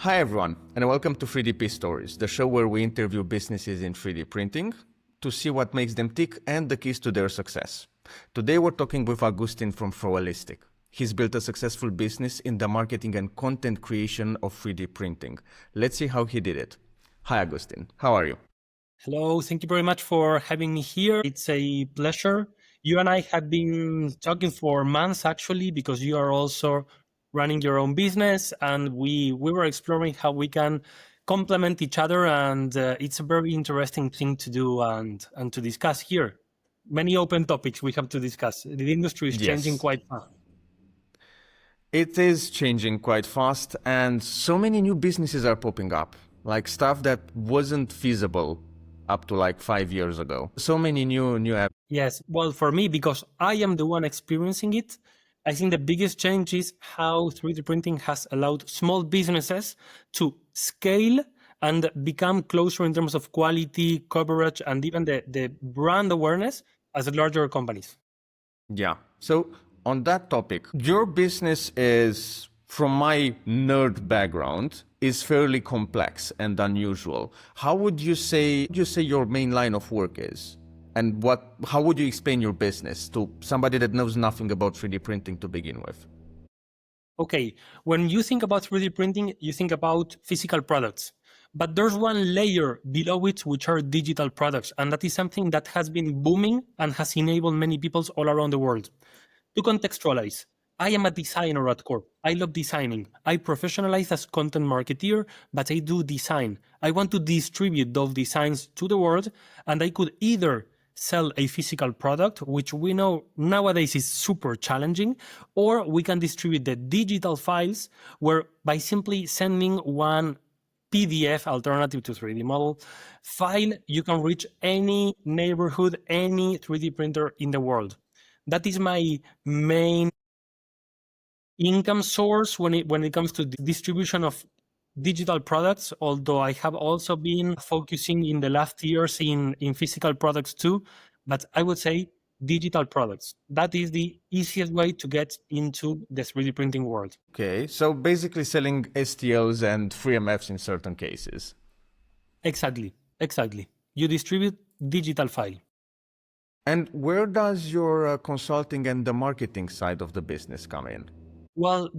Hi everyone, and welcome to 3DP Stories, the show where we interview businesses in 3D printing to see what makes them tick and the keys to their success. Today we're talking with Agustín from Flowalistik. He's built a successful business in the marketing and content creation of 3D printing. Let's see how he did it. Hi Agustín, how are you? Hello, thank you very much for having me here. It's a pleasure. You and I have been talking for months actually, because you are also running your own business, and we were exploring how we can complement each other, and it's a very interesting thing to do and to discuss here. Many open topics we have to discuss. The industry is changing Yes. quite fast. It is changing quite fast, and so many new businesses are popping up, like stuff that wasn't feasible up to like 5 years ago. So many new apps. Yes, well, for me, because I am the one experiencing it, I think the biggest change is how 3D printing has allowed small businesses to scale and become closer in terms of quality, coverage, and even the brand awareness as larger companies. Yeah. So on that topic, your business is, from my nerd background, is fairly complex and unusual. How would you say your main line of work is? And how would you explain your business to somebody that knows nothing about 3D printing to begin with? Okay, when you think about 3D printing, you think about physical products. But there's one layer below it, which are digital products. And that is something that has been booming and has enabled many people all around the world. To contextualize, I am a designer at core. I love designing. I professionalize as content marketeer, but I do design. I want to distribute those designs to the world, and I could either sell a physical product, which we know nowadays is super challenging, or we can distribute the digital files where by simply sending one PDF alternative to 3D model file, you can reach any neighborhood, any 3D printer in the world. That is my main income source when it comes to the distribution of digital products, although I have also been focusing in the last years in physical products too. But I would say digital products. That is the easiest way to get into the 3D printing world. Okay, so basically selling STLs and 3MFs in certain cases. Exactly. You distribute digital file. And where does your consulting and the marketing side of the business come in? Well,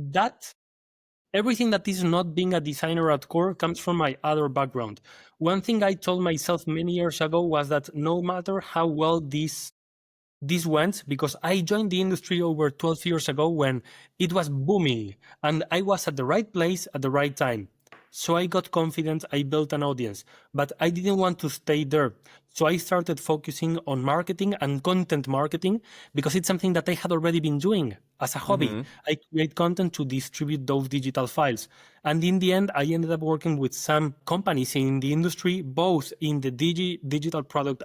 everything that is not being a designer at core comes from my other background. One thing I told myself many years ago was that no matter how well this went, because I joined the industry over 12 years ago when it was booming and I was at the right place at the right time. So I got confident, I built an audience, but I didn't want to stay there. So I started focusing on marketing and content marketing because it's something that I had already been doing as a hobby. I create content to distribute those digital files. And in the end, I ended up working with some companies in the industry, both in the digital product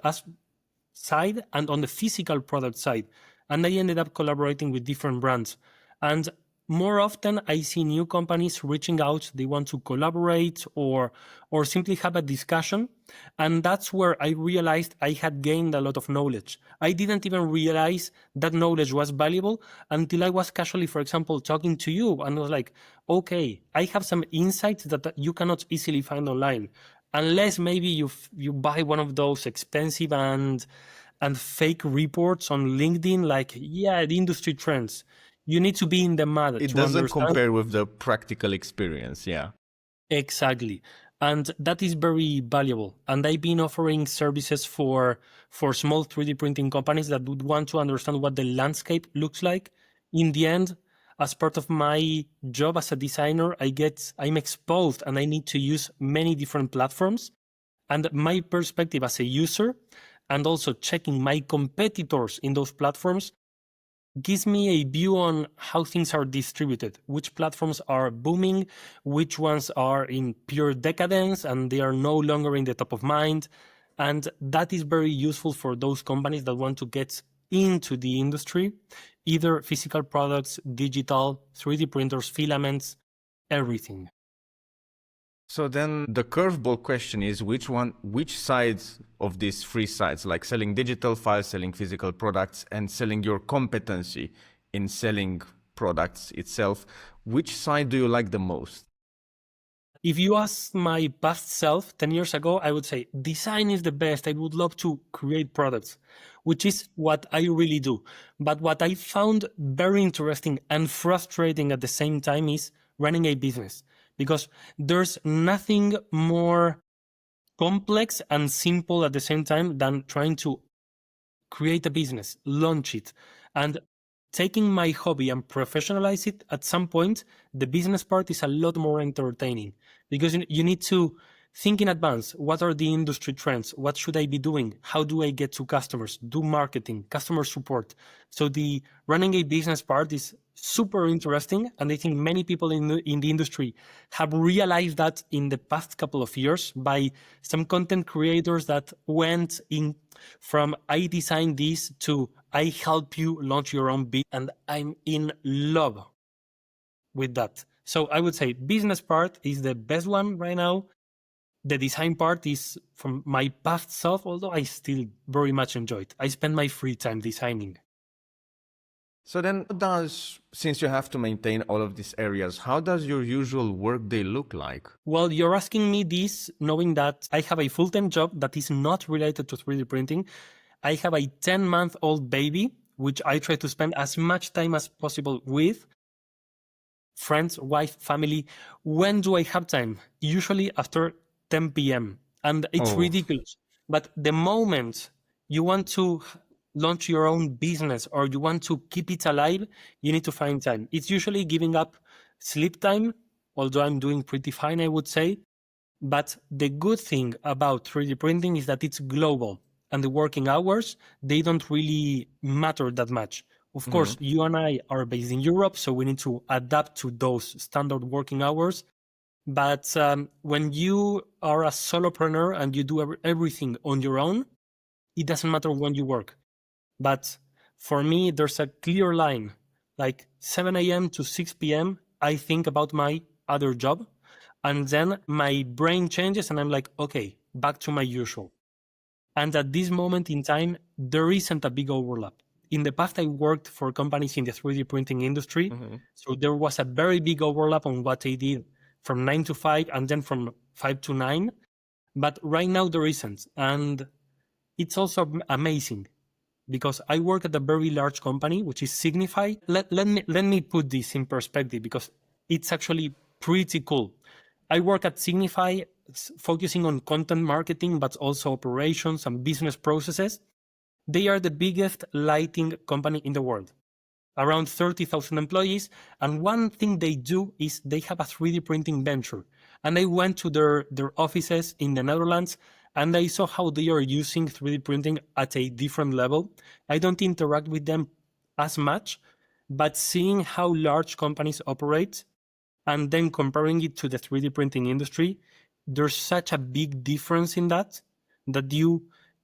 side and on the physical product side. And I ended up collaborating with different brands. And more often I see new companies reaching out, they want to collaborate or simply have a discussion. And that's where I realized I had gained a lot of knowledge. I didn't even realize that knowledge was valuable until I was casually, for example, talking to you and I was like, okay, I have some insights that you cannot easily find online. Unless maybe you buy one of those expensive and fake reports on LinkedIn, like, yeah, the industry trends. You need to be in the mud It to doesn't understand. compare with the practical experience, yeah. Exactly. And that is very valuable. And I've been offering services for small 3D printing companies that would want to understand what the landscape looks like. In the end, as part of my job as a designer, I'm exposed and I need to use many different platforms. And my perspective as a user and also checking my competitors in those platforms gives me a view on how things are distributed, which platforms are booming, which ones are in pure decadence and they are no longer in the top of mind. And that is very useful for those companies that want to get into the industry, either physical products, digital, 3D printers, filaments, everything. So then the curveball question is which sides of these three sides, like selling digital files, selling physical products, and selling your competency in selling products itself, which side do you like the most? If you ask my past self 10 years ago, I would say design is the best. I would love to create products, which is what I really do. But what I found very interesting and frustrating at the same time is running a business, because there's nothing more complex and simple at the same time than trying to create a business, launch it, and taking my hobby and professionalize it. At some point, the business part is a lot more entertaining, because you need to think in advance. What are the industry trends? What should I be doing? How do I get to customers? Do marketing, customer support. So the running a business part is super interesting. And I think many people in the industry have realized that in the past couple of years by some content creators that went in from I design this to I help you launch your own business. And I'm in love with that. So I would say business part is the best one right now. The design part is from my past self, although I still very much enjoy it. I spend my free time designing. So then, since you have to maintain all of these areas, how does your usual workday look like? Well, you're asking me this knowing that I have a full-time job that is not related to 3D printing. I have a 10-month-old baby, which I try to spend as much time as possible with friends, wife, family. When do I have time? Usually after 10 p.m. And it's ridiculous. But the moment you want to launch your own business or you want to keep it alive, you need to find time. It's usually giving up sleep time, although I'm doing pretty fine, I would say. But the good thing about 3D printing is that it's global, and the working hours, they don't really matter that much. Of course, you and I are based in Europe, so we need to adapt to those standard working hours. But when you are a solopreneur and you do everything on your own, it doesn't matter when you work. But for me, there's a clear line, like 7 a.m. to 6 p.m. I think about my other job, and then my brain changes and I'm like, okay, back to my usual. And at this moment in time, there isn't a big overlap. In the past, I worked for companies in the 3D printing industry. So there was a very big overlap on what I did from 9 to 5 and then from 5 to 9. But right now there isn't. And it's also amazing because I work at a very large company, which is Signify. Let me put this in perspective because it's actually pretty cool. I work at Signify focusing on content marketing, but also operations and business processes. They are the biggest lighting company in the world, around 30,000 employees. And one thing they do is they have a 3D printing venture. And I went to their offices in the Netherlands and I saw how they are using 3D printing at a different level. I don't interact with them as much, but seeing how large companies operate and then comparing it to the 3D printing industry, there's such a big difference in that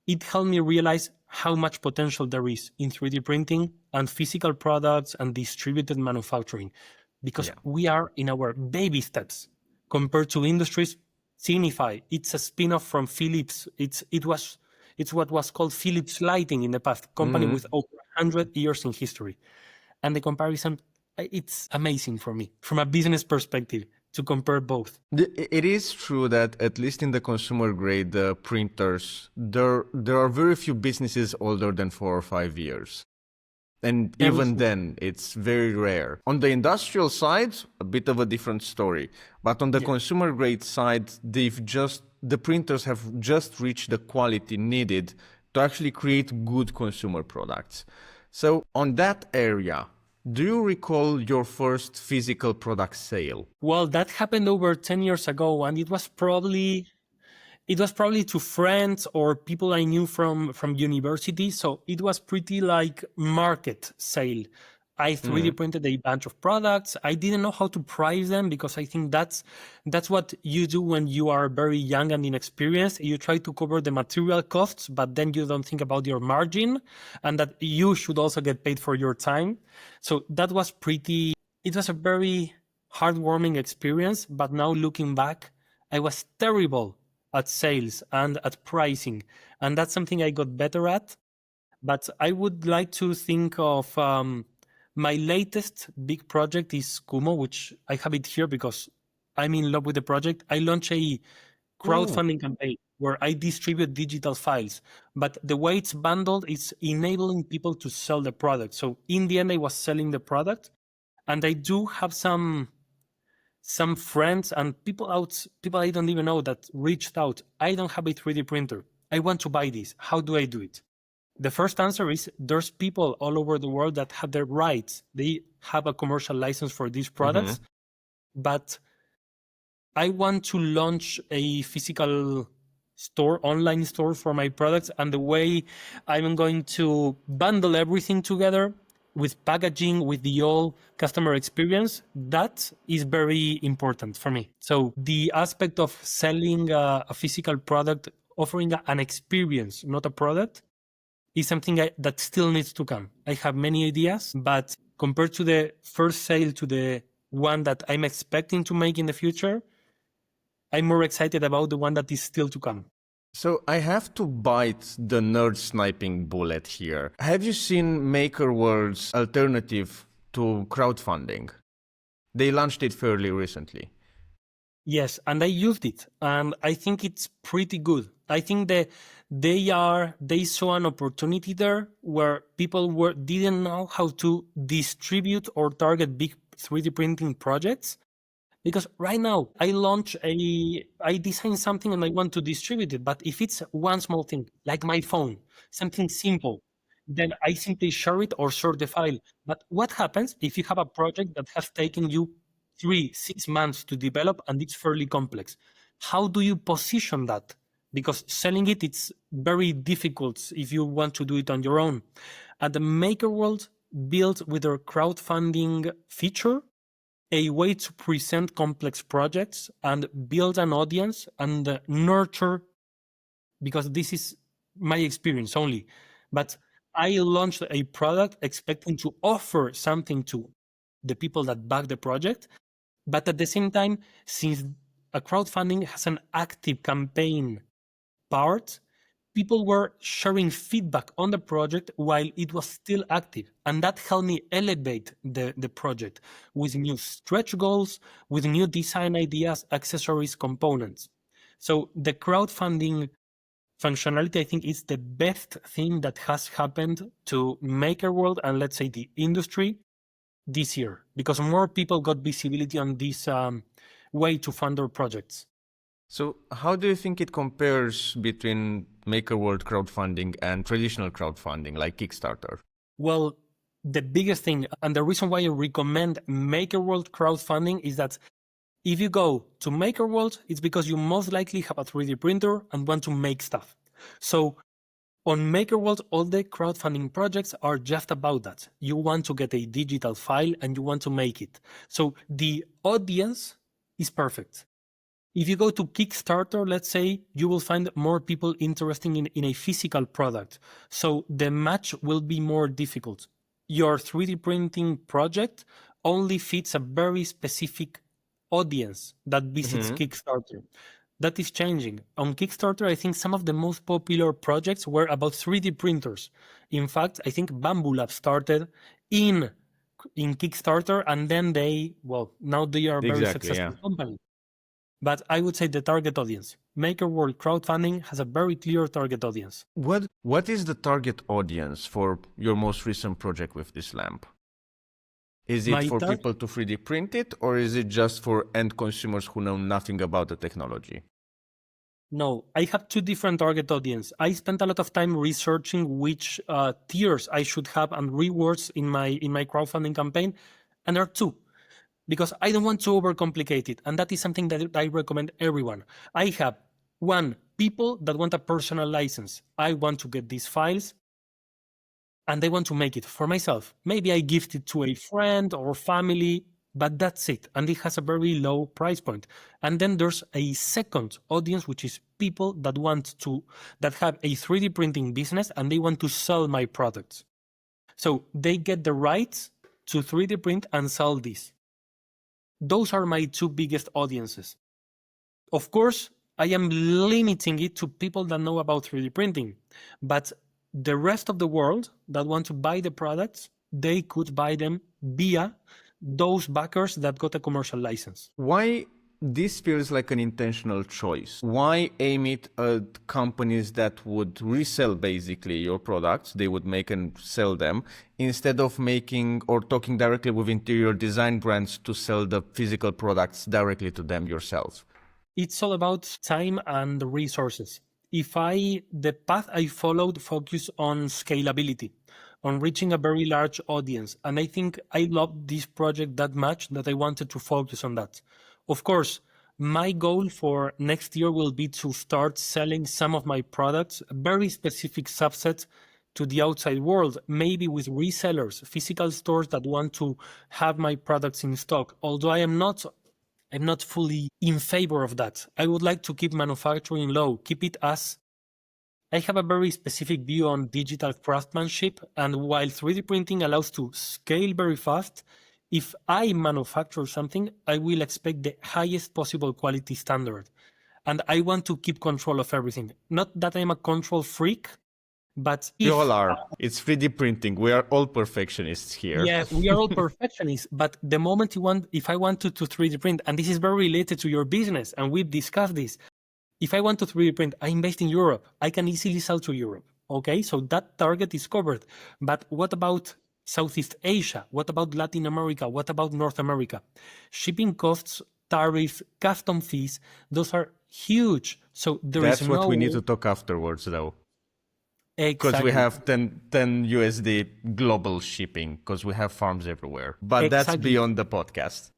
it helped me realize how much potential there is in 3D printing and physical products and distributed manufacturing, because we are in our baby steps compared to industries. Signify, it's a spin-off from Philips. It's what was called Philips Lighting in the past, company with over 100 years in history. And the comparison, it's amazing for me from a business perspective to compare both. It is true that at least in the consumer grade printers, there are very few businesses older than 4 or 5 years. And even then, it's very rare. On the industrial side, a bit of a different story. But on the consumer grade side, the printers have just reached the quality needed to actually create good consumer products. So on that area, do you recall your first physical product sale? Well, that happened over 10 years ago, and it was probably to friends or people I knew from university. So it was pretty like market sale. I 3D printed a bunch of products. I didn't know how to price them because I think that's what you do when you are very young and inexperienced. You try to cover the material costs, but then you don't think about your margin and that you should also get paid for your time. So that was it was a very heartwarming experience. But now looking back, I was terrible at sales and at pricing. And that's something I got better at. But I would like to think of my latest big project is Kumo, which I have it here because I'm in love with the project, I launch a crowdfunding campaign where I distribute digital files. But the way it's bundled is enabling people to sell the product. So in the end, I was selling the product, and I do have some friends and people I don't even know that reached out. I don't have a 3D printer. I want to buy this. How do I do it? The first answer is there's people all over the world that have their rights. They have a commercial license for these products, but I want to launch a physical store, online store for my products. And the way I'm going to bundle everything together with packaging, with the all customer experience, that is very important for me. So the aspect of selling a physical product, offering an experience, not a product, is something that still needs to come. I have many ideas, but compared to the first sale to the one that I'm expecting to make in the future, I'm more excited about the one that is still to come. So I have to bite the nerd sniping bullet here. Have you seen MakerWorld's alternative to crowdfunding? They launched it fairly recently. Yes, and I used it, and I think it's pretty good. I think that they saw an opportunity there where people didn't know how to distribute or target big 3D printing projects. Because right now I design something and I want to distribute it. But if it's one small thing, like my phone, something simple, then I simply share it or share the file. But what happens if you have a project that has taken you 3-6 months to develop and it's fairly complex? How do you position that? Because selling it's very difficult if you want to do it on your own. At the Maker World, built with their crowdfunding feature, a way to present complex projects and build an audience and nurture, because this is my experience only. But I launched a product expecting to offer something to the people that back the project. But at the same time, since a crowdfunding has an active campaign part, people were sharing feedback on the project while it was still active. And that helped me elevate the project with new stretch goals, with new design ideas, accessories, components. So the crowdfunding functionality, I think, is the best thing that has happened to MakerWorld and let's say the industry this year, because more people got visibility on this way to fund their projects. So how do you think it compares between MakerWorld crowdfunding and traditional crowdfunding like Kickstarter? Well, the biggest thing and the reason why I recommend MakerWorld crowdfunding is that if you go to MakerWorld, it's because you most likely have a 3D printer and want to make stuff. So on MakerWorld, all the crowdfunding projects are just about that. You want to get a digital file and you want to make it. So the audience is perfect. If you go to Kickstarter, let's say, you will find more people interested in a physical product. So the match will be more difficult. Your 3D printing project only fits a very specific audience that visits Kickstarter. That is changing. On Kickstarter, I think some of the most popular projects were about 3D printers. In fact, I think Bamboo Lab started in Kickstarter, and then now they are a very successful company. But I would say the target audience. MakerWorld crowdfunding has a very clear target audience. What is the target audience for your most recent project with this lamp? Is it for people to 3D print it, or is it just for end consumers who know nothing about the technology? No, I have two different target audience. I spent a lot of time researching which tiers I should have and rewards in my crowdfunding campaign, and there are two, because I don't want to overcomplicate it, and that is something that I recommend everyone. I have one, people that want a personal license. I want to get these files, and I want to make it for myself. Maybe I gift it to a friend or family, but that's it. And it has a very low price point. And then there's a second audience, which is people that have a 3D printing business and they want to sell my products. So they get the rights to 3D print and sell this. Those are my two biggest audiences. Of course, I am limiting it to people that know about 3D printing, but the rest of the world that want to buy the products, they could buy them via those backers that got a commercial license. Why this feels like an intentional choice. Why aim it at companies that would resell basically your products, they would make and sell them, instead of making or talking directly with interior design brands to sell the physical products directly to them yourself? It's all about time and resources. The path I followed focused on scalability, on reaching a very large audience. And I think I loved this project that much that I wanted to focus on that. Of course, my goal for next year will be to start selling some of my products, a very specific subset to the outside world, maybe with resellers, physical stores that want to have my products in stock. Although I'm not fully in favor of that. I would like to keep manufacturing low, keep it as I have a very specific view on digital craftsmanship, and while 3D printing allows to scale very fast, if I manufacture something, I will expect the highest possible quality standard. And I want to keep control of everything. Not that I'm a control freak, but We all are. It's 3D printing. We are all perfectionists here. Yeah, we are all perfectionists, but the moment if I wanted to 3D print, and this is very related to your business, and we've discussed this, if I want to 3D print, I'm based in Europe. I can easily sell to Europe. Okay, so that target is covered. But what about Southeast Asia? What about Latin America? What about North America? Shipping costs, tariffs, custom fees, those are huge. So That's what we need to talk afterwards, though. Because we have 10 USD global shipping, because we have farms everywhere. But that's beyond the podcast.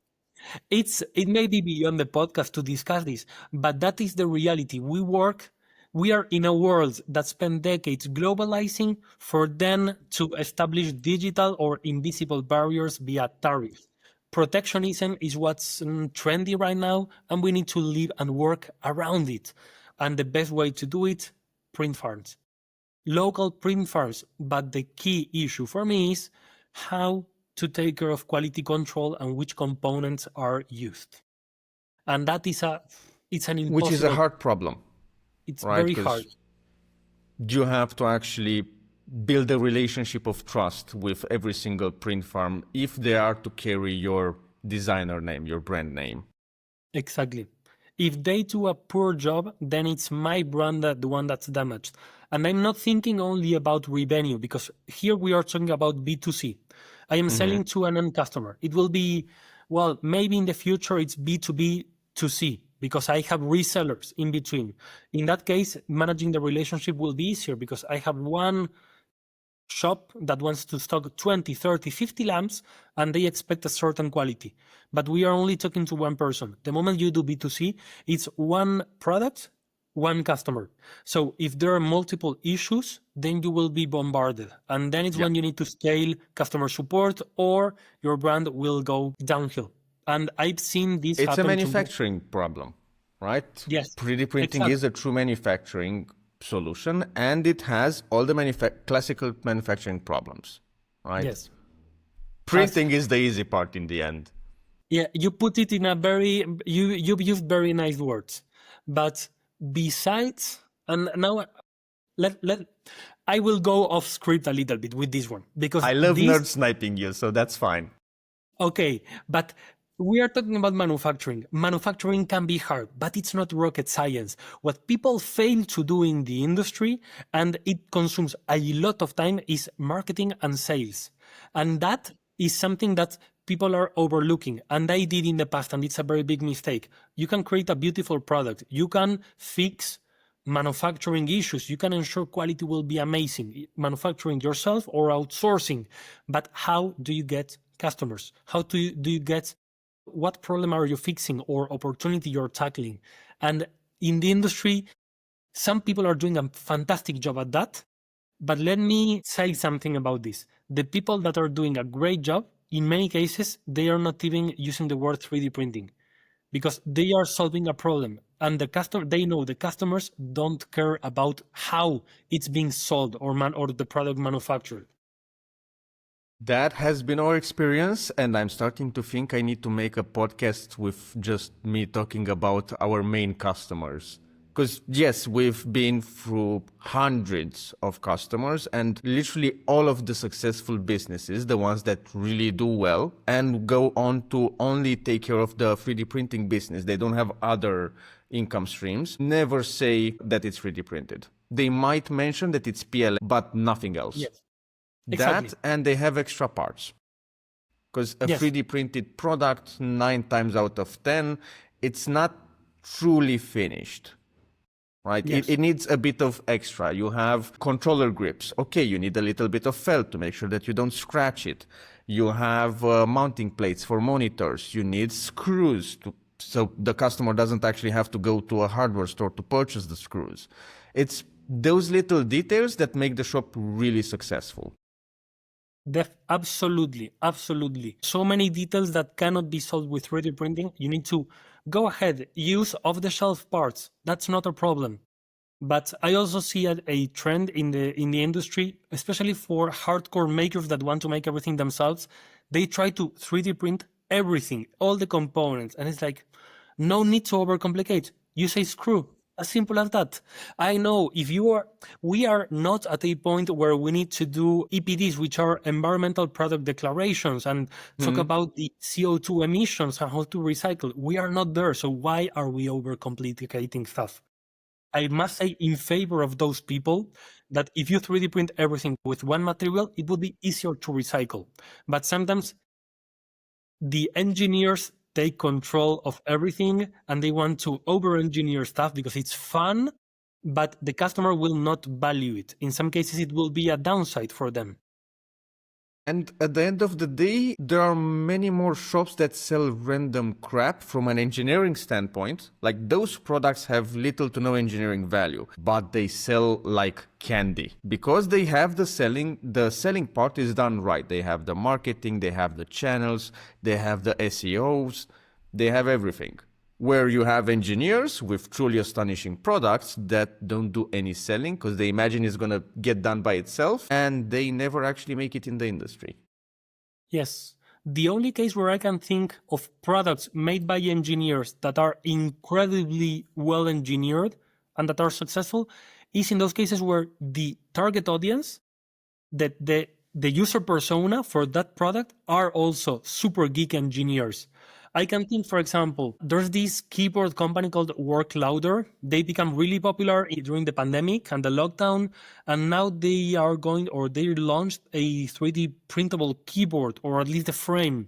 It may be beyond the podcast to discuss this, but that is the reality. We are in a world that spent decades globalizing for then to establish digital or invisible barriers via tariffs. Protectionism is what's trendy right now, and we need to live and work around it. And the best way to do it, print farms. Local print farms, but the key issue for me is how to take care of quality control and which components are used. And that is it's an impossible... Which is a hard problem. It's right? Very hard. You have to actually build a relationship of trust with every single print farm if they are to carry your designer name, your brand name. Exactly. If they do a poor job, then it's my brand the one that's damaged. And I'm not thinking only about revenue, because here we are talking about B2C. I am selling to an end customer. It will be, well, maybe in the future it's B2B to C, because I have resellers in between. In that case, managing the relationship will be easier because I have one shop that wants to stock 20, 30, 50 lamps, and they expect a certain quality. But we are only talking to one person. The moment you do B2C, it's one product, one customer. So if there are multiple issues, then you will be bombarded. And then it's when you need to scale customer support or your brand will go downhill. And I've seen this happen. It's a manufacturing problem, right? Yes. 3D printing is a true manufacturing solution, and it has all the classical manufacturing problems, right? Yes. Printing is the easy part in the end. Yeah, you put it in a you've used very nice words. But besides, and now I will go off script a little bit with this one, because I love nerd sniping you, so that's fine. Okay, but we are talking about manufacturing. Manufacturing can be hard, but it's not rocket science. What people fail to do in the industry, and it consumes a lot of time, is marketing and sales. And that is something that people are overlooking. And I did in the past, and it's a very big mistake. You can create a beautiful product. You can fix manufacturing issues. You can ensure quality will be amazing, manufacturing yourself or outsourcing. But how do you get customers? How do you get, what problem are you fixing or opportunity you're tackling? And in the industry, some people are doing a fantastic job at that. But let me say something about this. The people that are doing a great job, in many cases, they are not even using the word 3D printing, because they are solving a problem. And they know the customers don't care about how it's being sold or the product manufactured. That has been our experience, and I'm starting to think I need to make a podcast with just me talking about our main customers Because yes, we've been through hundreds of customers and literally all of the successful businesses, the ones that really do well and go on to only take care of the 3D printing business. They don't have other income streams. Never say that it's 3D printed. They might mention that it's PLA, but nothing else. Yes, That exactly. and they have extra parts. Because a Yes, 3D printed product, 9 times out of 10, it's not truly finished. Right? yes, It needs a bit of extra. You have controller grips. Okay, you need a little bit of felt to make sure that you don't scratch it. You have mounting plates for monitors. You need screws so the customer doesn't actually have to go to a hardware store to purchase the screws. It's those little details that make the shop really successful. absolutely, absolutely. So many details that cannot be solved with 3D printing. You need to go ahead, use off-the-shelf parts. That's not a problem. But I also see a trend in the industry, especially for hardcore makers that want to make everything themselves. They try to 3D print everything, all the components, and it's like, no need to overcomplicate. Use a screw. As simple as that. I know we are not at a point where we need to do EPDs, which are environmental product declarations, and talk about the CO2 emissions and how to recycle. We are not there. So why are we overcomplicating stuff? I must say in favor of those people that if you 3D print everything with one material, it would be easier to recycle. But sometimes the engineers take control of everything and they want to over-engineer stuff because it's fun, but the customer will not value it. In some cases, it will be a downside for them. And at the end of the day, there are many more shops that sell random crap from an engineering standpoint. Like those products have little to no engineering value, but they sell like candy because they have the selling part is done right. They have the marketing, they have the channels, they have the SEOs, they have everything. Where you have engineers with truly astonishing products that don't do any selling because they imagine it's going to get done by itself and they never actually make it in the industry. Yes. The only case where I can think of products made by engineers that are incredibly well engineered and that are successful is in those cases where the target audience, that the user persona for that product are also super geek engineers. I can think, for example, there's this keyboard company called Work Louder. They become really popular during the pandemic and the lockdown, and now they launched a 3D printable keyboard, or at least the frame.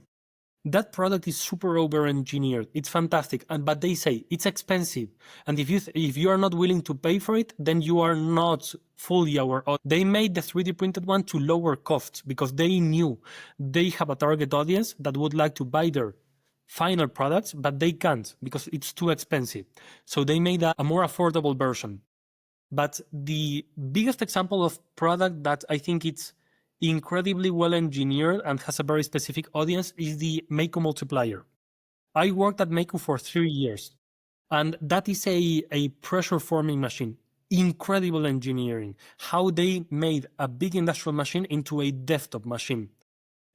That product is super over-engineered. It's fantastic, but they say it's expensive, and if you are not willing to pay for it, then you are not fully our. They made the 3D printed one to lower costs because they knew they have a target audience that would like to buy their final products, but they can't because it's too expensive. So they made a more affordable version. But the biggest example of product that I think it's incredibly well engineered and has a very specific audience is the Mako multiplier. I worked at Mako for 3 years, and that is a pressure forming machine. Incredible engineering, how they made a big industrial machine into a desktop machine.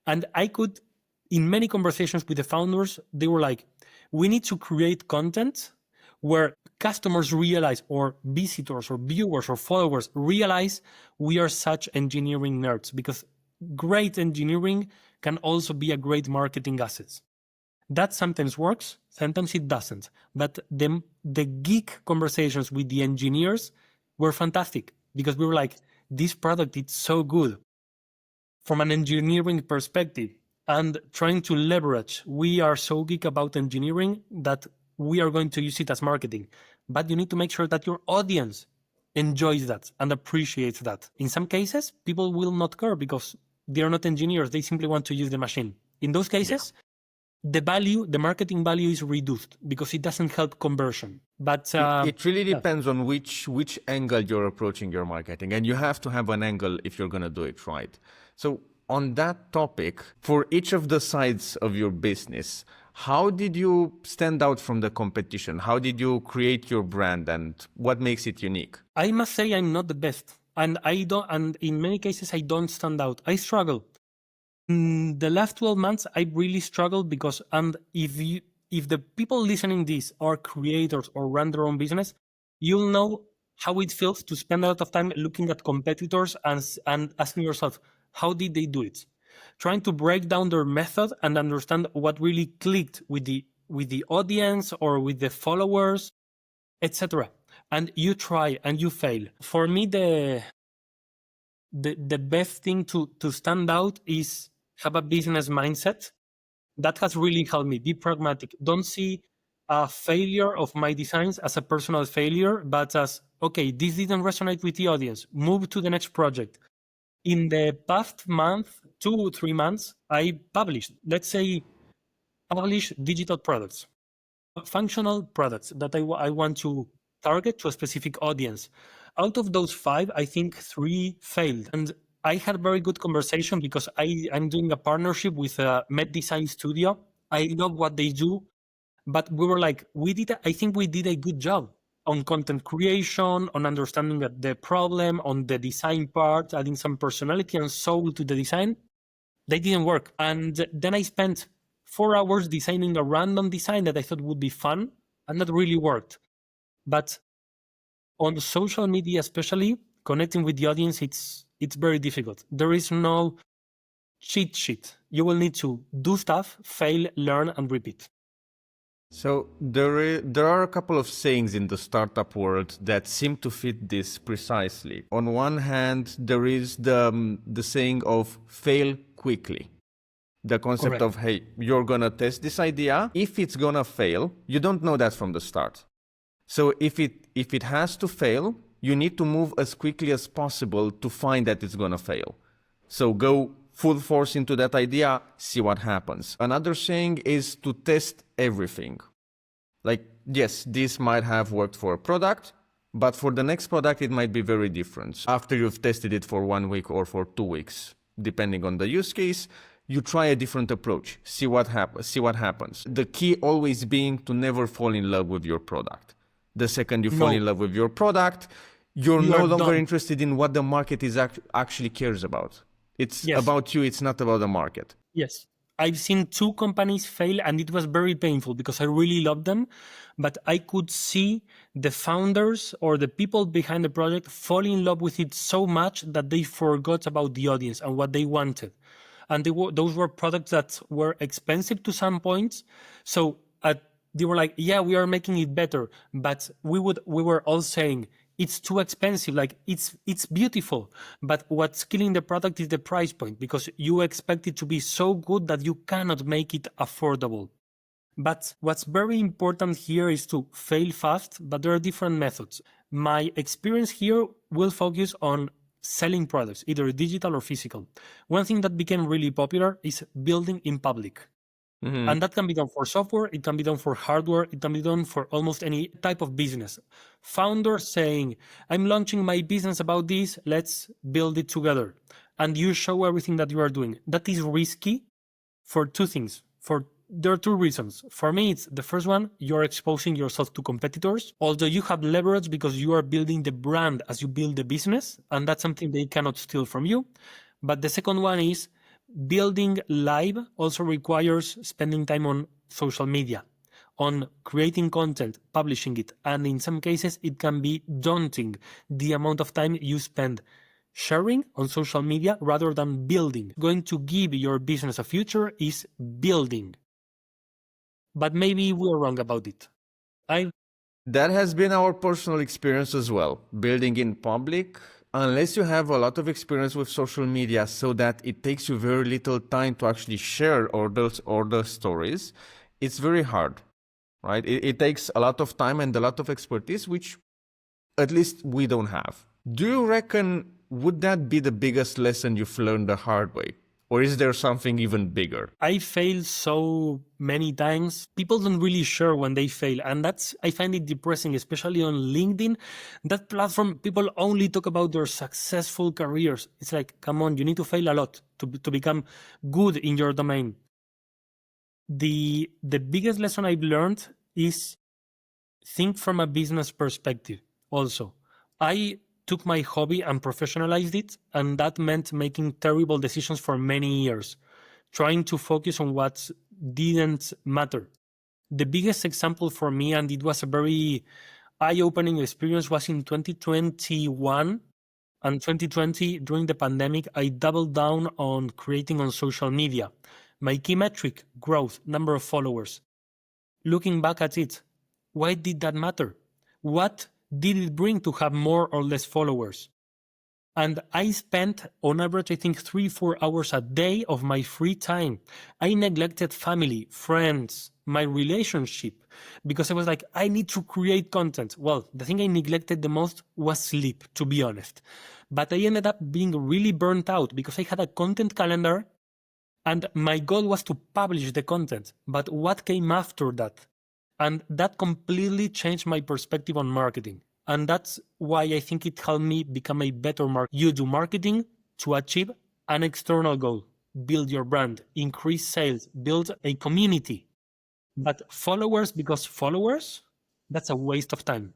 And I could, in many conversations with the founders, they were like, we need to create content where customers realize, or visitors or viewers or followers realize we are such engineering nerds, because great engineering can also be a great marketing asset. That sometimes works, sometimes it doesn't. But the geek conversations with the engineers were fantastic because we were like, this product is so good from an engineering perspective, and trying to leverage. We are so geek about engineering that we are going to use it as marketing. But you need to make sure that your audience enjoys that and appreciates that. In some cases, people will not care because they are not engineers. They simply want to use the machine. In those cases, the marketing value is reduced because it doesn't help conversion. But it really depends on which angle you're approaching your marketing, and you have to have an angle if you're going to do it right. So on that topic, for each of the sides of your business, how did you stand out from the competition? How did you create your brand, and what makes it unique? I must say I'm not the best, and in many cases I don't stand out. I struggle. In the last 12 months, I really struggled because, and if the people listening this are creators or run their own business, you'll know how it feels to spend a lot of time looking at competitors and asking yourself, how did they do it? Trying to break down their method and understand what really clicked with the audience or with the followers, etc. And you try and you fail. For me, the best thing to stand out is have a business mindset. That has really helped me. Be pragmatic. Don't see a failure of my designs as a personal failure, but as, okay, this didn't resonate with the audience. Move to the next project. In the past month, 2 or 3 months, I published, let's say, publish digital products, functional products that I want to target to a specific audience. Out of those 5, I think 3 failed. And I had very good conversation because I'm doing a partnership with a Med Design studio. I love what they do, but we were like, I think we did a good job on content creation, on understanding the problem, on the design part, adding some personality and soul to the design. They didn't work. And then I spent 4 hours designing a random design that I thought would be fun, and that really worked. But on social media, especially connecting with the audience, it's very difficult. There is no cheat sheet. You will need to do stuff, fail, learn, and repeat. So there are a couple of sayings in the startup world that seem to fit this precisely. On one hand, there is the saying of fail quickly. The concept Correct. of, hey, you're gonna test this idea. If it's gonna fail, you don't know that from the start. So if it has to fail, you need to move as quickly as possible to find that it's gonna fail. So go full force into that idea, see what happens. Another saying is to test everything. Like, yes, this might have worked for a product, but for the next product, it might be very different. After you've tested it for 1 week or for 2 weeks, depending on the use case, you try a different approach, see what happens. The key always being to never fall in love with your product. The second you fall in love with your product, you're no longer interested in what the market is actually cares about. It's about you, it's not about the market. Yes. I've seen 2 companies fail, and it was very painful because I really loved them, but I could see the founders or the people behind the project fall in love with it so much that they forgot about the audience and what they wanted. And those were products that were expensive to some points. So they were like, yeah, we are making it better. But we were all saying, it's too expensive. Like, it's beautiful. But what's killing the product is the price point, because you expect it to be so good that you cannot make it affordable. But what's very important here is to fail fast, but there are different methods. My experience here will focus on selling products, either digital or physical. One thing that became really popular is building in public. Mm-hmm. And that can be done for software, it can be done for hardware, it can be done for almost any type of business. Founders saying, I'm launching my business about this, let's build it together. And you show everything that you are doing. That is risky for 2 things. There are 2 reasons. For me, it's the first one, you're exposing yourself to competitors, although you have leverage because you are building the brand as you build the business, and that's something they cannot steal from you. But the second one is building live also requires spending time on social media, on creating content, publishing it. And in some cases, it can be daunting, the amount of time you spend sharing on social media rather than building. Going to give your business a future is building. But maybe we're wrong about it. That has been our personal experience as well. Building in public, unless you have a lot of experience with social media so that it takes you very little time to actually share orders or the stories, it's very hard, right? It takes a lot of time and a lot of expertise, which at least we don't have. Do you reckon, would that be the biggest lesson you've learned the hard way? Or is there something even bigger? I failed so many times. People don't really share when they fail. And I find it depressing, especially on LinkedIn. That platform, people only talk about their successful careers. It's like, come on, you need to fail a lot to become good in your domain. The biggest lesson I've learned is think from a business perspective also. I took my hobby and professionalized it, and that meant making terrible decisions for many years, trying to focus on what didn't matter. The biggest example for me, and it was a very eye-opening experience was in 2021 and 2020. During the pandemic, I doubled down on creating on social media. My key metric, growth, number of followers. Looking back at it, why did that matter? What did it bring to have more or less followers? And I spent, on average, I think 3-4 hours a day of my free time. I neglected family, friends, my relationship, because I was like, I need to create content. Well, the thing I neglected the most was sleep, to be honest. But I ended up being really burnt out because I had a content calendar and my goal was to publish the content. But what came after that? And that completely changed my perspective on marketing. And that's why I think it helped me become a better marketer. You do marketing to achieve an external goal, build your brand, increase sales, build a community. But followers, because followers, that's a waste of time.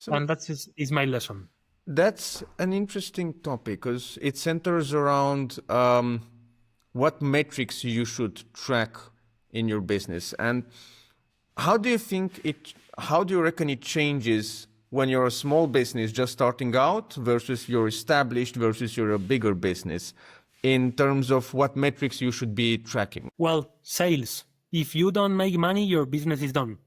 And that is my lesson. That's an interesting topic because it centers around what metrics you should track in your business. And how do you reckon it changes when you're a small business just starting out versus you're established versus you're a bigger business in terms of what metrics you should be tracking? Well, sales. If you don't make money, your business is done.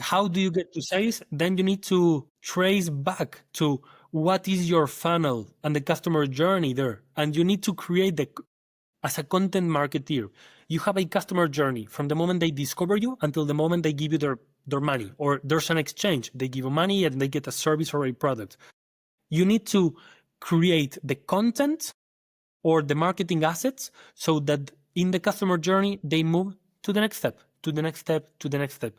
How do you get to sales? Then you need to trace back to what is your funnel and the customer journey there. And you need to create as a content marketer, you have a customer journey from the moment they discover you until the moment they give you their money, or there's an exchange. They give you money and they get a service or a product. You need to create the content or the marketing assets so that in the customer journey, they move to the next step, to the next step, to the next step.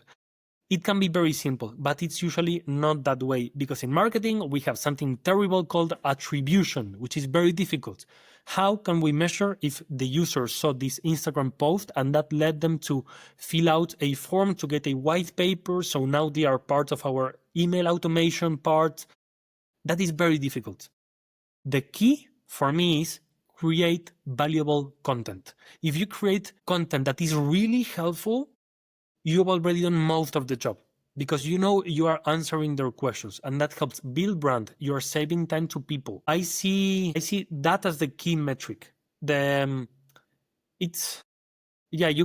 It can be very simple, but it's usually not that way because in marketing, we have something terrible called attribution, which is very difficult. How can we measure if the user saw this Instagram post and that led them to fill out a form to get a white paper? So now they are part of our email automation part. That is very difficult. The key for me is create valuable content. If you create content that is really helpful, you've already done most of the job because you know you are answering their questions and that helps build brand. You are saving time to people. I see that as the key metric. You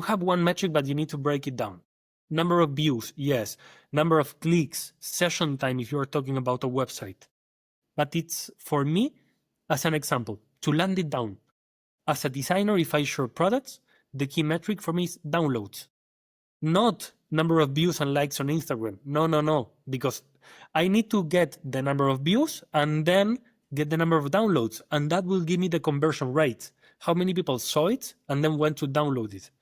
have one metric, but you need to break it down. Number of views, yes. Number of clicks, session time if you are talking about a website. But it's, for me, as an example, to land it down. As a designer, if I share products, the key metric for me is downloads. Not number of views and likes on Instagram. No. Because I need to get the number of views and then get the number of downloads. And that will give me the conversion rate. How many people saw it and then went to download it.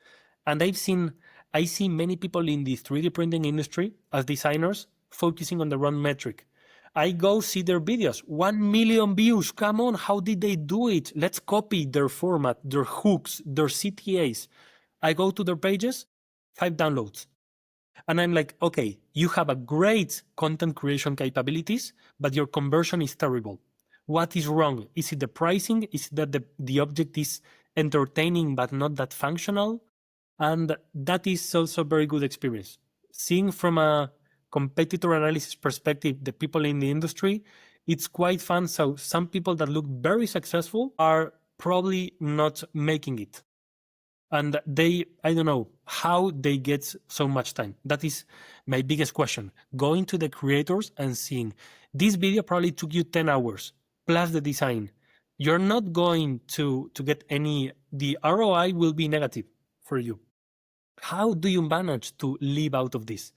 And I see many people in the 3D printing industry as designers focusing on the wrong metric. I go see their videos, 1 million views. Come on, how did they do it? Let's copy their format, their hooks, their CTAs. I go to their pages, 5 downloads. And I'm like, okay, you have a great content creation capabilities, but your conversion is terrible. What is wrong? Is it the pricing? Is it that the object is entertaining but not that functional? And that is also a very good experience. Seeing from a competitor analysis perspective, the people in the industry, it's quite fun. So some people that look very successful are probably not making it. And I don't know how they get so much time. That is my biggest question. Going to the creators and seeing this video probably took you 10 hours plus the design. You're not going to get the ROI will be negative for you. How do you manage to live out of this?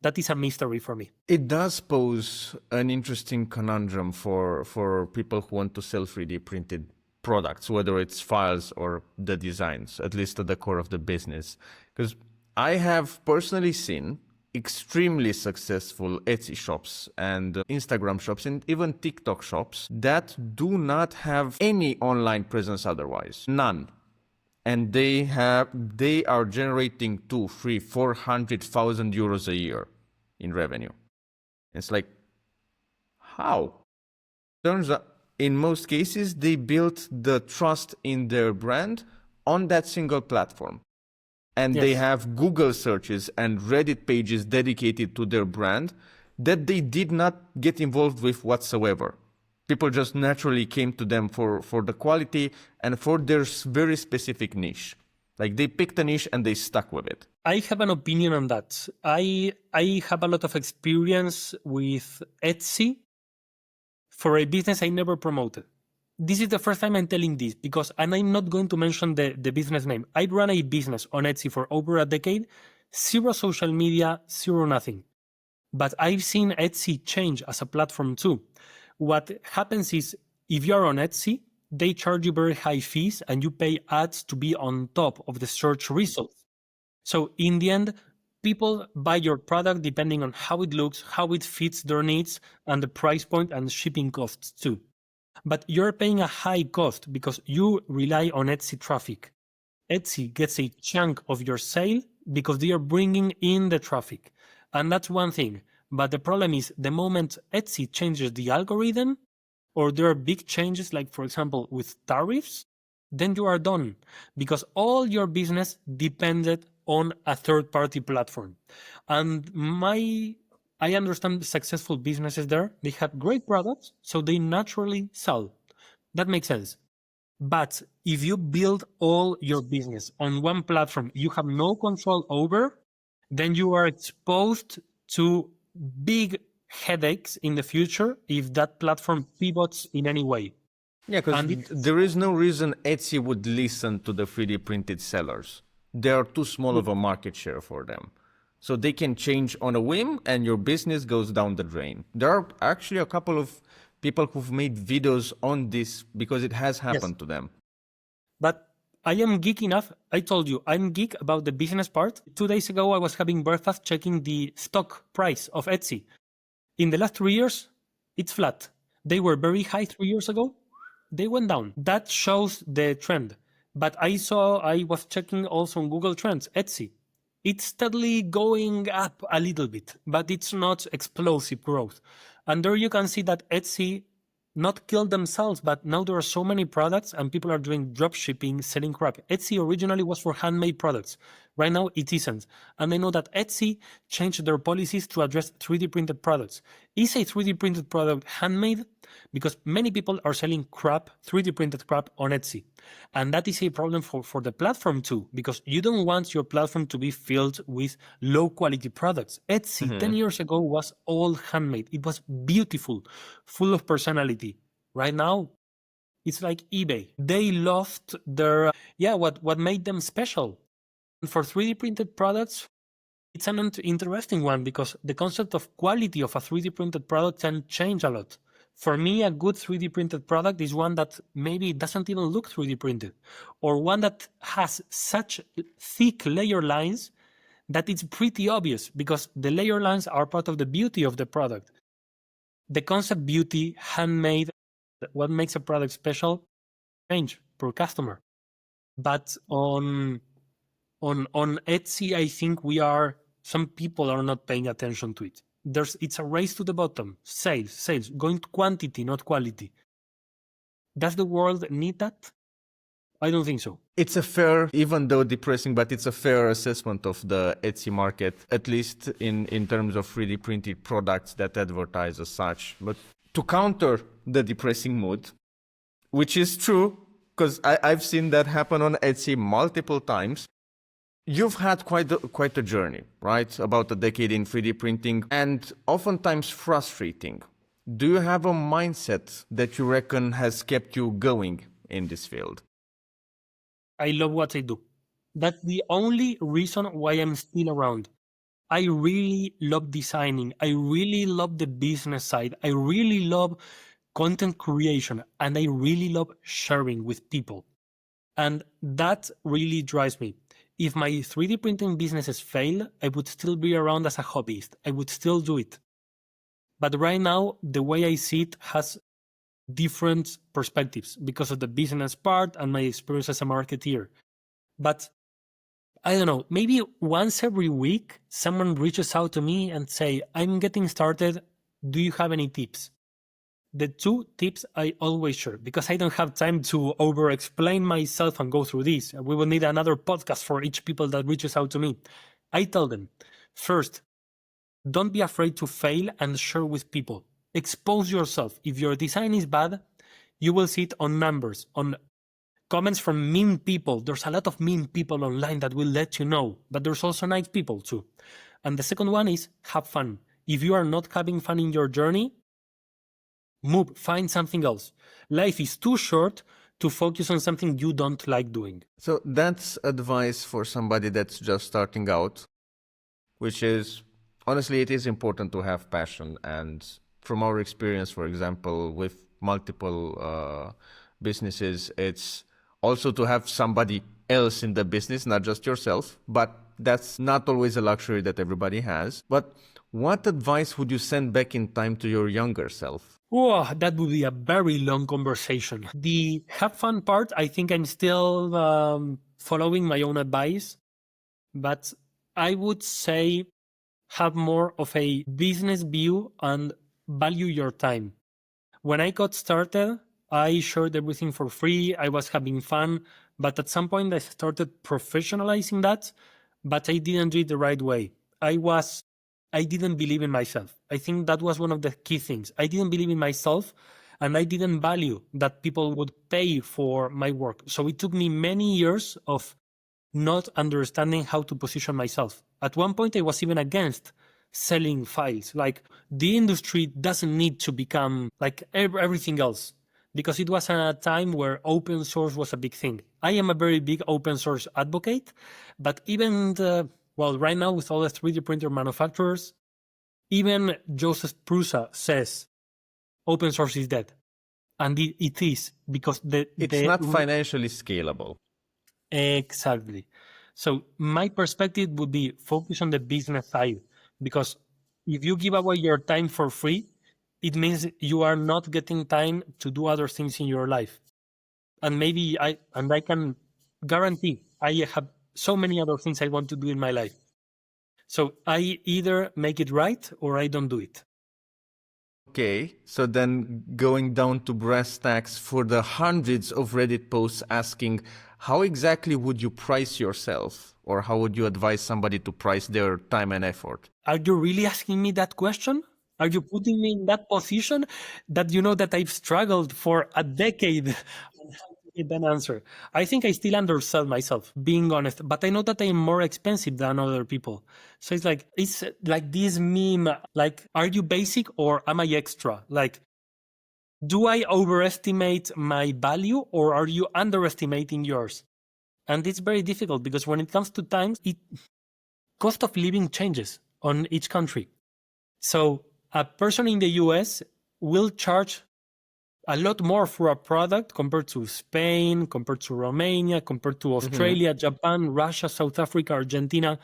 That is a mystery for me. It does pose an interesting conundrum for people who want to sell 3D printed products, whether it's files or the designs, at least at the core of the business. Because I have personally seen extremely successful Etsy shops and Instagram shops and even TikTok shops that do not have any online presence otherwise. None. And they are generating 200,000, 300,000, 400,000 euros a year in revenue. It's like, how? Turns out, in most cases, they built the trust in their brand on that single platform. And They have Google searches and Reddit pages dedicated to their brand that they did not get involved with whatsoever. People just naturally came to them for the quality and for their very specific niche. Like they picked a niche and they stuck with it. I have an opinion on that. I have a lot of experience with Etsy for a business I never promoted. This is the first time I'm telling this because, and I'm not going to mention the business name. I ran a business on Etsy for over a decade, zero social media, zero nothing. But I've seen Etsy change as a platform too. What happens is if you're on Etsy, they charge you very high fees and you pay ads to be on top of the search results. So in the end, people buy your product depending on how it looks, how it fits their needs, and the price point and shipping costs too. But you're paying a high cost because you rely on Etsy traffic. Etsy gets a chunk of your sale because they are bringing in the traffic. And that's one thing. But the problem is the moment Etsy changes the algorithm, or there are big changes, like for example with tariffs, then you are done because all your business depended on a third-party platform. And I understand successful businesses there. They have great products, so they naturally sell. That makes sense. But if you build all your business on one platform you have no control over, then you are exposed to big headaches in the future if that platform pivots in any way. Yeah, because there is no reason Etsy would listen to the 3D printed sellers. They are too small of a market share for them. So they can change on a whim and your business goes down the drain. There are actually a couple of people who've made videos on this because it has happened to them. But I am geek enough. I told you, I'm geek about the business part. 2 days ago, I was having breakfast checking the stock price of Etsy. In the last 3 years, it's flat. They were very high 3 years ago. They went down. That shows the trend. But I was checking also on Google Trends, Etsy. It's steadily going up a little bit, but it's not explosive growth. And there you can see that Etsy not killed themselves, but now there are so many products and people are doing drop shipping, selling crap. Etsy originally was for handmade products. Right now it isn't. And I know that Etsy changed their policies to address 3D printed products. Is a 3D printed product handmade? Because many people are selling crap, 3D printed crap on Etsy. And that is a problem for the platform too, because you don't want your platform to be filled with low quality products. Etsy 10 years ago was all handmade. It was beautiful, full of personality. Right now, it's like eBay. They lost their, what made them special. And for 3D printed products, it's an interesting one because the concept of quality of a 3D printed product can change a lot. For me, a good 3D printed product is one that maybe doesn't even look 3D printed, or one that has such thick layer lines that it's pretty obvious because the layer lines are part of the beauty of the product. The concept beauty, handmade, what makes a product special, change per customer. But on Etsy, I think some people are not paying attention to it. It's a race to the bottom. Sales, going to quantity, not quality. Does the world need that? I don't think so. It's a fair, even though depressing, but it's a fair assessment of the Etsy market, at least in terms of 3D printed products that advertise as such. But to counter the depressing mood, which is true, because I've seen that happen on Etsy multiple times, you've had quite a journey, right? About a decade in 3D printing and oftentimes frustrating. Do you have a mindset that you reckon has kept you going in this field? I love what I do. That's the only reason why I'm still around. I really love designing. I really love the business side. I really love content creation. And I really love sharing with people. And that really drives me. If my 3D printing businesses fail, I would still be around as a hobbyist. I would still do it. But right now, the way I see it has different perspectives because of the business part and my experience as a marketeer. But I don't know, maybe once every week, someone reaches out to me and say, I'm getting started. Do you have any tips? The 2 tips I always share because I don't have time to over-explain myself and go through this. We will need another podcast for each people that reaches out to me. I tell them, first, Don't be afraid to fail and share with people. Expose yourself. If your design is bad, you will see it on numbers, on comments from mean people. There's a lot of mean people online that will let you know, but there's also nice people too. And the second one is have fun. If you are not having fun in your journey, move, find something else. Life is too short to focus on something you don't like doing. So that's advice for somebody that's just starting out, which is, honestly, it is important to have passion. And from our experience, for example, with multiple businesses, it's also to have somebody else in the business, not just yourself. But that's not always a luxury that everybody has. But what advice would you send back in time to your younger self? Whoa, that would be a very long conversation. The have fun part, I think I'm still following my own advice, but I would say have more of a business view and value your time. When I got started, I shared everything for free. I was having fun, but at some point I started professionalizing that, but I didn't do it the right way. I didn't believe in myself. I think that was one of the key things. I didn't believe in myself and I didn't value that people would pay for my work. So it took me many years of not understanding how to position myself. At one point, I was even against selling files. Like the industry doesn't need to become like everything else, because it was a time where open source was a big thing. I am a very big open source advocate, but even right now with all the 3D printer manufacturers, even Joseph Prusa says open source is dead. And it is, because It's not financially scalable. Exactly. So my perspective would be focus on the business side, because if you give away your time for free, it means you are not getting time to do other things in your life. And maybe I can guarantee I have so many other things I want to do in my life. So I either make it right or I don't do it. Okay, so then going down to brass tacks, for the hundreds of Reddit posts asking how exactly would you price yourself, or how would you advise somebody to price their time and effort? Are you really asking me that question? Are you putting me in that position that you know that I've struggled for a decade on how to get an answer? I think I still undersell myself, being honest, but I know that I'm more expensive than other people. So it's like this meme, like, are you basic or am I extra? Like, do I overestimate my value or are you underestimating yours? And it's very difficult because when it comes to time, cost of living changes on each country. So a person in the US will charge a lot more for a product compared to Spain, compared to Romania, compared to Australia, Japan, Russia, South Africa, Argentina.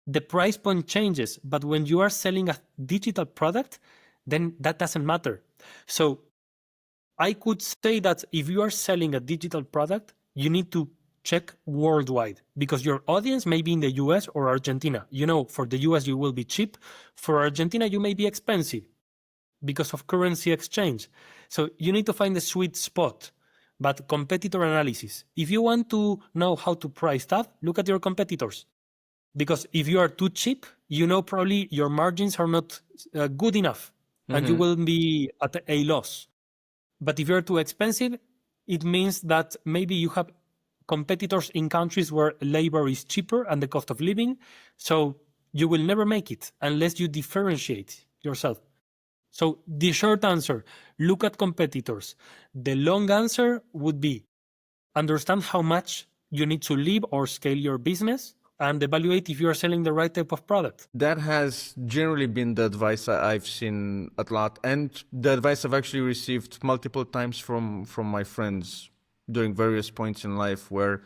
The price point changes, but when you are selling a digital product, then that doesn't matter. So I could say that if you are selling a digital product, you need to check worldwide, because your audience may be in the US or Argentina. You know, for the US, you will be cheap. For Argentina, you may be expensive because of currency exchange. So you need to find the sweet spot. But competitor analysis. If you want to know how to price stuff, look at your competitors. Because if you are too cheap, you know probably your margins are not good enough and you will be at a loss. But if you're too expensive, it means that maybe you have competitors in countries where labor is cheaper and the cost of living. So you will never make it unless you differentiate yourself. So the short answer, look at competitors. The long answer would be understand how much you need to live or scale your business and evaluate if you are selling the right type of product. That has generally been the advice I've seen a lot, and the advice I've actually received multiple times from my friends during various points in life, where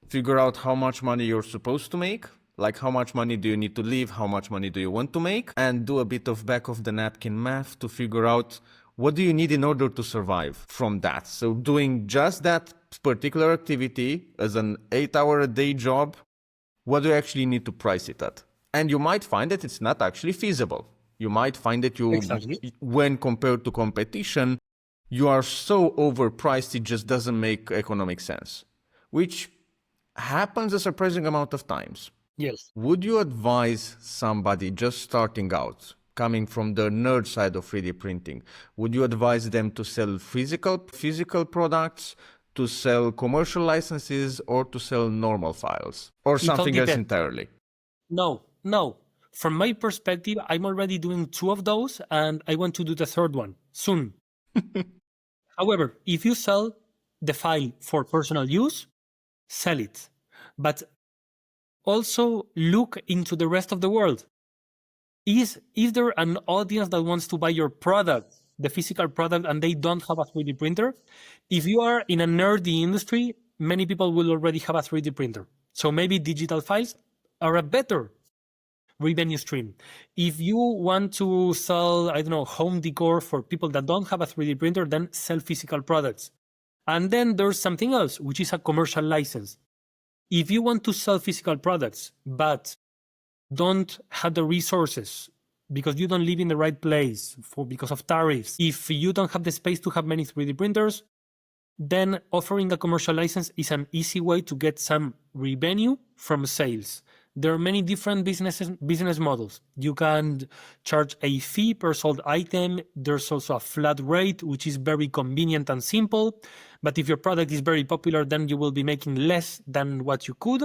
figure out how much money you're supposed to make, like how much money do you need to live, how much money do you want to make, and do a bit of back of the napkin math to figure out what do you need in order to survive from that. So doing just that particular activity as an 8-hour-a-day job, what do you actually need to price it at? And you might find that it's not actually feasible. You might find that when compared to competition, you are so overpriced it just doesn't make economic sense, which happens a surprising amount of times. Yes. Would you advise somebody just starting out, coming from the nerd side of 3D printing, would you advise them to sell physical products, to sell commercial licenses, or to sell normal files, or It all something else depends. entirely? No. From my perspective, I'm already doing 2 of those, and I want to do the third one soon. However, if you sell the file for personal use, sell it. But also look into the rest of the world. Is there an audience that wants to buy your product, the physical product, and they don't have a 3D printer? If you are in a nerdy industry, many people will already have a 3D printer. So maybe digital files are a better revenue stream. If you want to sell, I don't know, home decor for people that don't have a 3D printer, then sell physical products. And then there's something else, which is a commercial license. If you want to sell physical products, but don't have the resources because you don't live in the right place because of tariffs, if you don't have the space to have many 3D printers, then offering a commercial license is an easy way to get some revenue from sales. There are many different business models. You can charge a fee per sold item. There's also a flat rate, which is very convenient and simple. But if your product is very popular, then you will be making less than what you could.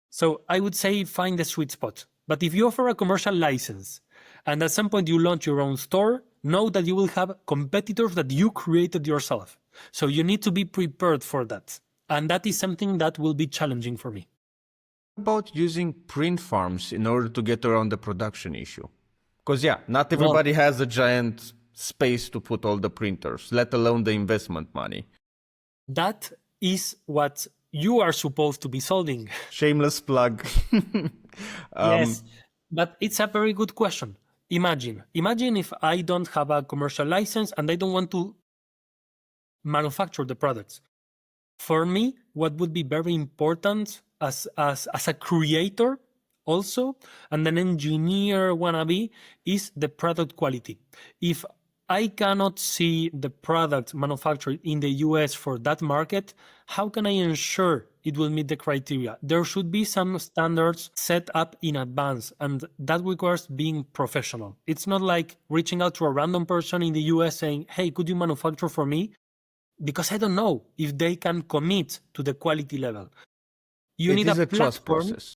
So I would say find the sweet spot. But if you offer a commercial license and at some point you launch your own store, know that you will have competitors that you created yourself. So you need to be prepared for that. And that is something that will be challenging for me. About using print farms in order to get around the production issue? Because not everybody has a giant space to put all the printers, let alone the investment money. That is what you are supposed to be solving. Shameless plug. Yes, but it's a very good question. Imagine if I don't have a commercial license and I don't want to manufacture the products. For me, what would be very important as a creator also, and an engineer wannabe, is the product quality. If I cannot see the product manufactured in the US for that market, how can I ensure it will meet the criteria? There should be some standards set up in advance, and that requires being professional. It's not like reaching out to a random person in the US saying, hey, could you manufacture for me? Because I don't know if they can commit to the quality level. You need a trust platform. process.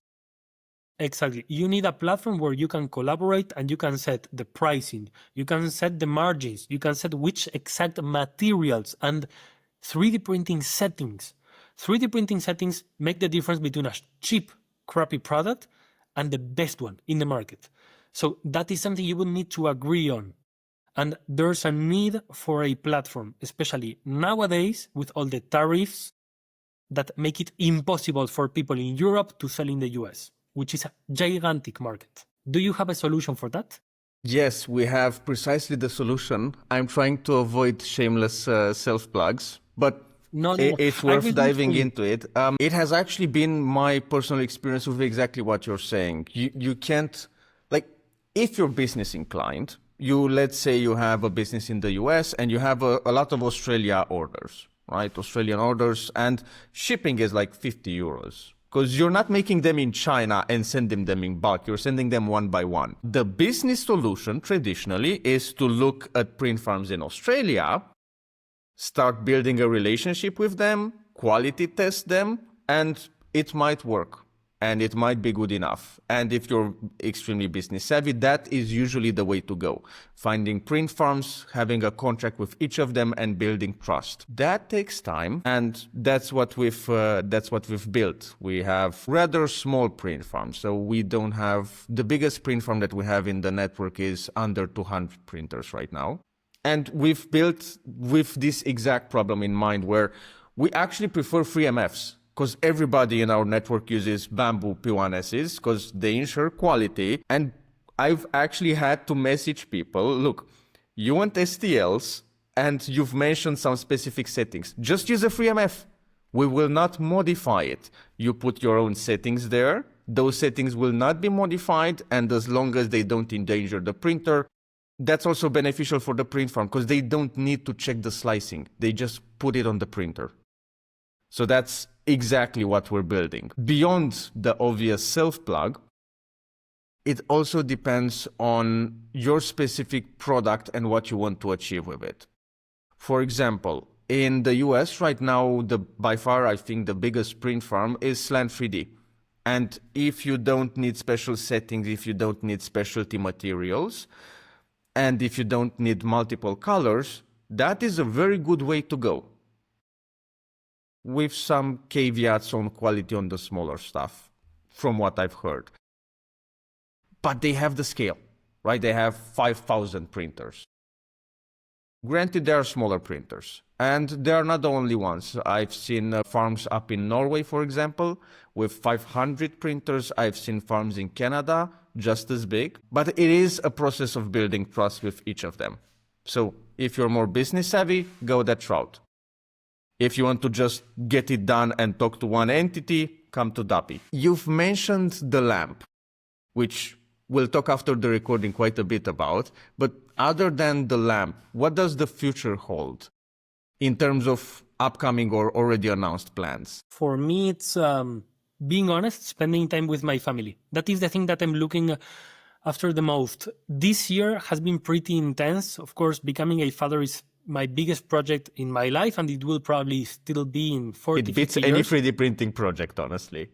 Exactly. You need a platform where you can collaborate and you can set the pricing, you can set the margins, you can set which exact materials and 3D printing settings. 3D printing settings make the difference between a cheap, crappy product and the best one in the market. So that is something you will need to agree on. And there's a need for a platform, especially nowadays with all the tariffs that make it impossible for people in Europe to sell in the US, which is a gigantic market. Do you have a solution for that? Yes, we have precisely the solution. I'm trying to avoid shameless self-plugs, but it's worth diving into it. It has actually been my personal experience with exactly what you're saying. You can't, like, if you're business inclined, let's say you have a business in the US and you have a lot of Australia orders, right? Australian orders, and shipping is like 50 euros. Because you're not making them in China and sending them in bulk, you're sending them one by one. The business solution traditionally is to look at print farms in Australia, start building a relationship with them, quality test them, and it might work. And it might be good enough. And if you're extremely business savvy, that is usually the way to go. Finding print farms, having a contract with each of them, and building trust. That takes time, and that's what we've built. We have rather small print farms, so we don't have the biggest print farm that we have in the network is under 200 printers right now. And we've built with this exact problem in mind, where we actually prefer free MFs. Because everybody in our network uses bamboo P1Ss because they ensure quality. And I've actually had to message people, look, you want STLs and you've mentioned some specific settings. Just use a free MF. We will not modify it. You put your own settings there. Those settings will not be modified. And as long as they don't endanger the printer, that's also beneficial for the print farm because they don't need to check the slicing. They just put it on the printer. So that's exactly what we're building. Beyond the obvious self-plug, it also depends on your specific product and what you want to achieve with it. For example, in the US right now, by far, I think the biggest print farm is Slant 3D. And if you don't need special settings, if you don't need specialty materials, and if you don't need multiple colors, that is a very good way to go. With some caveats on quality on the smaller stuff, from what I've heard. But they have the scale, right? They have 5,000 printers. Granted, there are smaller printers, and they are not the only ones. I've seen farms up in Norway, for example, with 500 printers. I've seen farms in Canada, just as big. But it is a process of building trust with each of them. So if you're more business savvy, go that route. If you want to just get it done and talk to one entity, come to Dapi. You've mentioned the lamp, which we'll talk after the recording quite a bit about. But other than the lamp, what does the future hold in terms of upcoming or already announced plans? For me, it's being honest, spending time with my family. That is the thing that I'm looking after the most. This year has been pretty intense. Of course, becoming a father is my biggest project in my life, and it will probably still be in 40, It beats 50 any years. 3D printing project, honestly.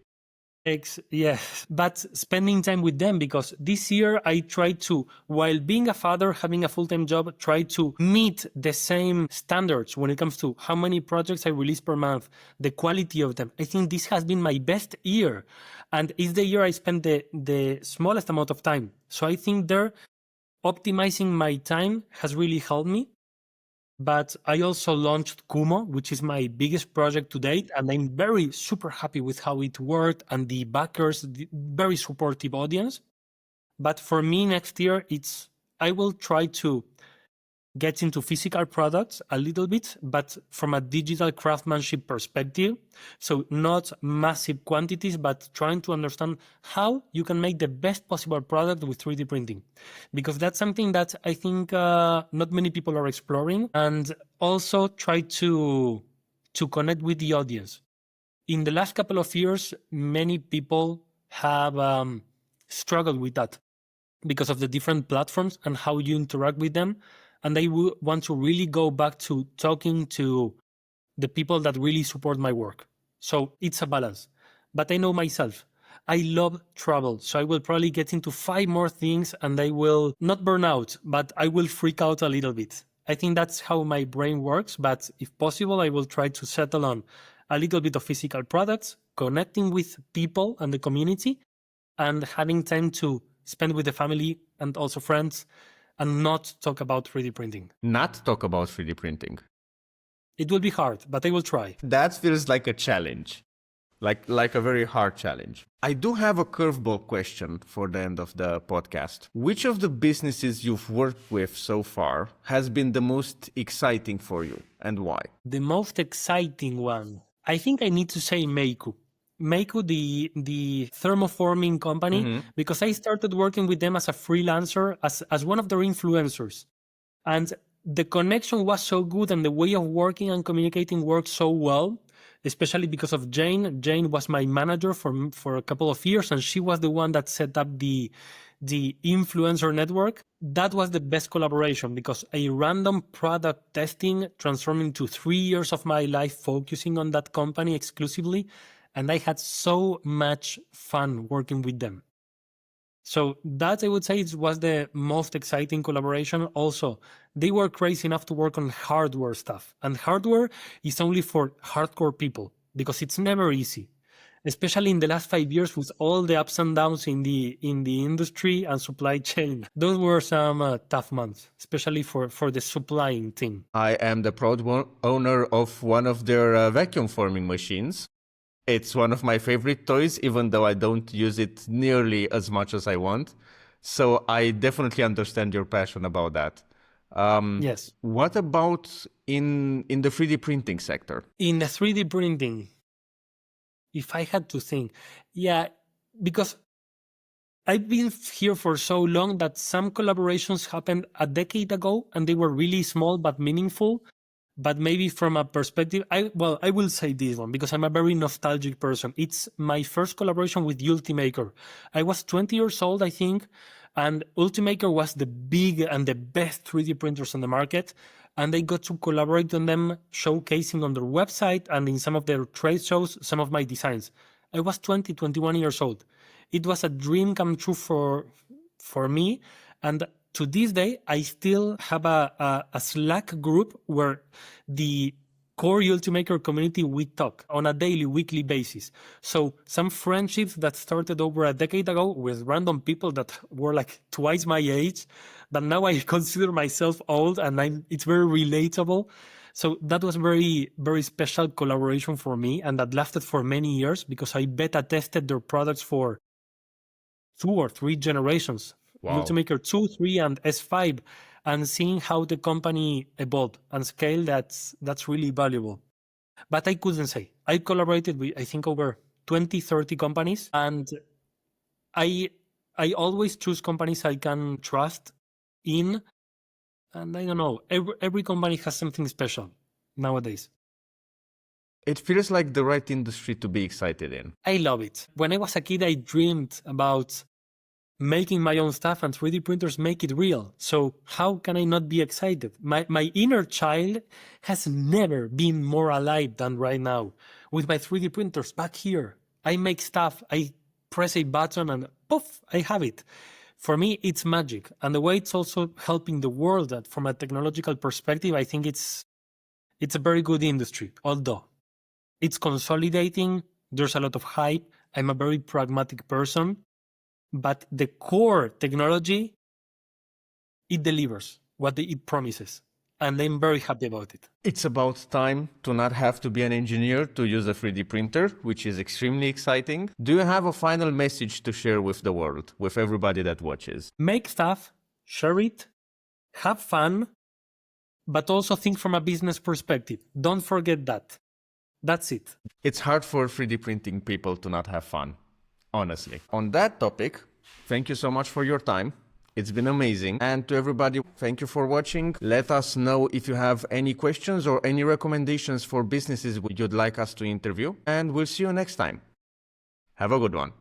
Yes, but spending time with them, because this year I tried to, while being a father, having a full-time job, try to meet the same standards when it comes to how many projects I release per month, the quality of them. I think this has been my best year, and it's the year I spent the smallest amount of time. So I think there, optimizing my time has really helped me. But I also launched Kumo, which is my biggest project to date, and I'm very super happy with how it worked and the backers, the very supportive audience. But for me next year, I will try to get into physical products a little bit, but from a digital craftsmanship perspective. So not massive quantities, but trying to understand how you can make the best possible product with 3D printing. Because that's something that I think not many people are exploring. And also try to connect with the audience. In the last couple of years, many people have struggled with that because of the different platforms and how you interact with them. And I want to really go back to talking to the people that really support my work. So it's a balance. But I know myself. I love travel. So I will probably get into 5 more things and I will not burn out, but I will freak out a little bit. I think that's how my brain works. But if possible, I will try to settle on a little bit of physical products, connecting with people and the community, and having time to spend with the family and also friends, and not talk about 3D printing. Not talk about 3D printing. It will be hard, but I will try. That feels like a challenge, like a very hard challenge. I do have a curveball question for the end of the podcast. Which of the businesses you've worked with so far has been the most exciting for you, and why? The most exciting one, I think I need to say Meiku. Meiku, the thermoforming company, because I started working with them as a freelancer, as one of their influencers. And the connection was so good and the way of working and communicating worked so well, especially because of Jane. Jane was my manager for a couple of years, and she was the one that set up the influencer network. That was the best collaboration, because a random product testing transformed into 3 years of my life focusing on that company exclusively. And I had so much fun working with them. So that, I would say, was the most exciting collaboration. Also, they were crazy enough to work on hardware stuff. And hardware is only for hardcore people, because it's never easy. Especially in the last 5 years with all the ups and downs in the industry and supply chain. Those were some tough months, especially for the supplying team. I am the proud owner of one of their vacuum forming machines. It's one of my favorite toys, even though I don't use it nearly as much as I want. So I definitely understand your passion about that. Yes. What about in the 3D printing sector? In the 3D printing, if I had to think, yeah, because I've been here for so long that some collaborations happened a decade ago and they were really small but meaningful. But maybe from a perspective, I will say this one because I'm a very nostalgic person. It's my first collaboration with Ultimaker. I was 20 years old, I think, and Ultimaker was the big and the best 3D printers on the market. And I got to collaborate on them, showcasing on their website and in some of their trade shows some of my designs. I was 20, 21 years old. It was a dream come true for me. And to this day, I still have a Slack group where the core Ultimaker community, we talk on a daily, weekly basis. So some friendships that started over a decade ago with random people that were like twice my age, that now I consider myself old and it's very relatable. So that was very, very special collaboration for me. And that lasted for many years because I beta tested their products for 2 or 3 generations. Wow. Ultimaker 2, 3, and S5, and seeing how the company evolved and scale, that's really valuable. But I couldn't say. I collaborated with, I think, over 20, 30 companies, and I always choose companies I can trust in, and I don't know, every company has something special nowadays. It feels like the right industry to be excited in. I love it. When I was a kid, I dreamed about making my own stuff, and 3D printers make it real. So how can I not be excited? My inner child has never been more alive than right now. With my 3D printers back here, I make stuff, I press a button and poof, I have it. For me, it's magic. And the way it's also helping the world, that from a technological perspective, I think it's a very good industry, although it's consolidating. There's a lot of hype. I'm a very pragmatic person. But the core technology, it delivers what it promises. And I'm very happy about it. It's about time to not have to be an engineer to use a 3D printer, which is extremely exciting. Do you have a final message to share with the world, with everybody that watches? Make stuff, share it, have fun, but also think from a business perspective. Don't forget that. That's it. It's hard for 3D printing people to not have fun. Honestly. On that topic, thank you so much for your time. It's been amazing. And to everybody, thank you for watching. Let us know if you have any questions or any recommendations for businesses you'd like us to interview. And we'll see you next time. Have a good one.